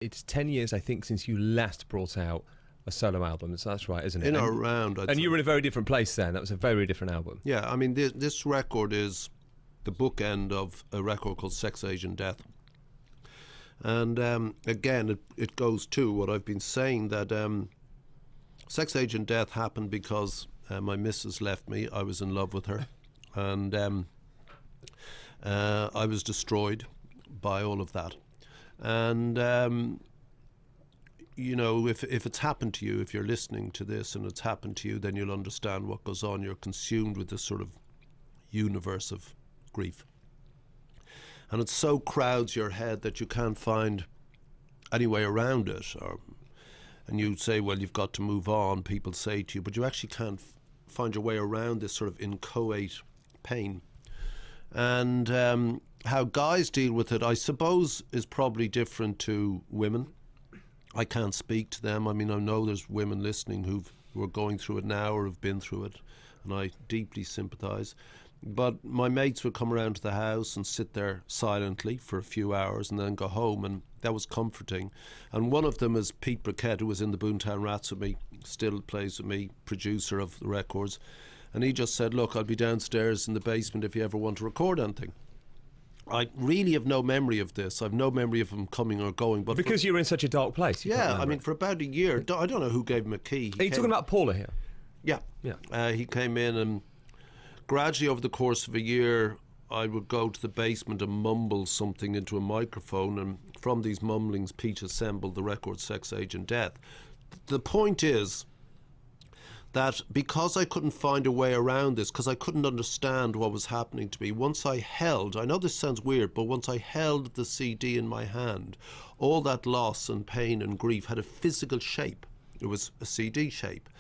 It's 10 years, I think, since you last brought out a solo album. So that's right, isn't it? In or around. And you were in a very different place then. That was a very different album. Yeah, I mean, this record is the bookend of a record called Sex, Age and Death. And again, it goes to what I've been saying, that Sex, Age and Death happened because my missus left me. I was in love with her. And I was destroyed by all of that. And you know, if it's happened to you, if you're listening to this and it's happened to you, then you'll understand what goes on. You're consumed with this sort of universe of grief. And it so crowds your head that you can't find any way around it. And you say, well, you've got to move on, people say to you, but you actually can't find your way around this sort of inchoate pain. And how guys deal with it, I suppose, is probably different to women. I can't speak to them. I mean, I know there's women listening who are going through it now or have been through it, and I deeply sympathise. But my mates would come around to the house and sit there silently for a few hours and then go home, and that was comforting. And one of them is Pete Briquette, who was in the Boomtown Rats with me, still plays with me, producer of the records. And he just said, look, I'll be downstairs in the basement if you ever want to record anything. I really have no memory of this. I've no memory of him coming or going. But because you were in such a dark place. Yeah, I mean, for about a year, I don't know who gave him a key. Are you talking about Paula here? Yeah. He came in, and gradually over the course of a year, I would go to the basement and mumble something into a microphone, and from these mumblings, Pete assembled the record Sex, Age and Death. The point is that because I couldn't find a way around this, because I couldn't understand what was happening to me, once I held, I know this sounds weird, but once I held the CD in my hand, all that loss and pain and grief had a physical shape. It was a CD shape.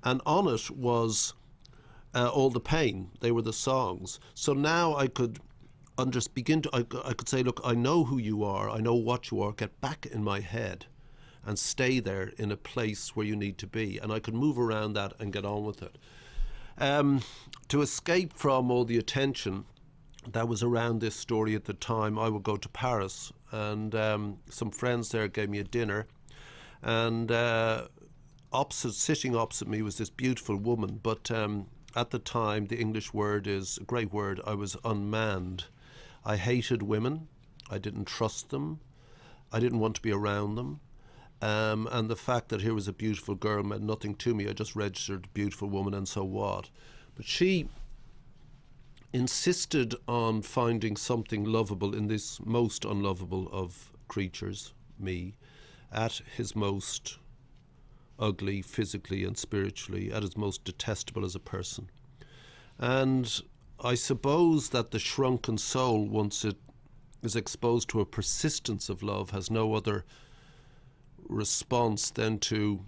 And on it was all the pain. They were the songs. So now I could I could say, look, I know who you are, I know what you are, get back in my head and stay there in a place where you need to be. And I could move around that and get on with it. To escape from all the attention that was around this story at the time, I would go to Paris, and some friends there gave me a dinner, and sitting opposite me was this beautiful woman, but at the time, the English word is a great word, I was unmanned. I hated women, I didn't trust them, I didn't want to be around them. And the fact that here was a beautiful girl meant nothing to me. I just registered a beautiful woman, and so what? But she insisted on finding something lovable in this most unlovable of creatures, me, at his most ugly physically and spiritually, at his most detestable as a person. And I suppose that the shrunken soul, once it is exposed to a persistence of love, has no other response than to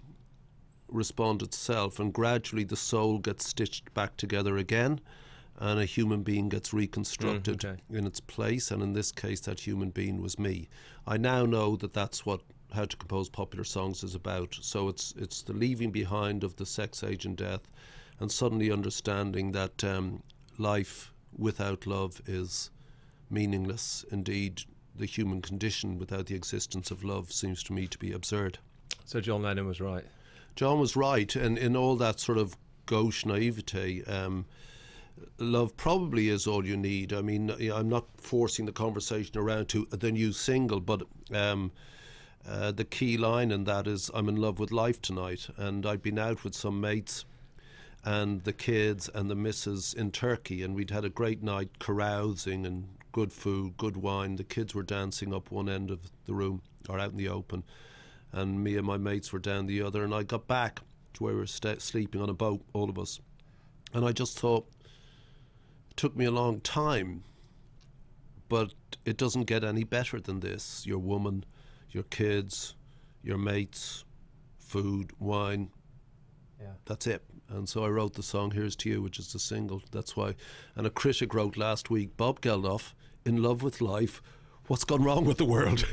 respond itself, and gradually the soul gets stitched back together again, and a human being gets reconstructed in its place, and in this case that human being was me. I now know that that's what How to Compose Popular Songs is about. So it's the leaving behind of the sex, age and death, and suddenly understanding that life without love is meaningless. Indeed, the human condition without the existence of love seems to me to be absurd. So John Lennon was right. John was right, and in all that sort of gauche naivete, love probably is all you need. I mean, I'm not forcing the conversation around to the new single, but the key line in that is, I'm in love with life tonight. And I'd been out with some mates and the kids and the missus in Turkey, and we'd had a great night carousing and good food, good wine. The kids were dancing up one end of the room or out in the open, and me and my mates were down the other. And I got back to where we were sleeping on a boat, all of us, and I just thought, it took me a long time, but it doesn't get any better than this. Your woman, your kids, your mates, food, wine, that's it. And so I wrote the song Here's to You, which is the single. That's why. And a critic wrote last week, Bob Geldof, in love with life, what's gone wrong with the world?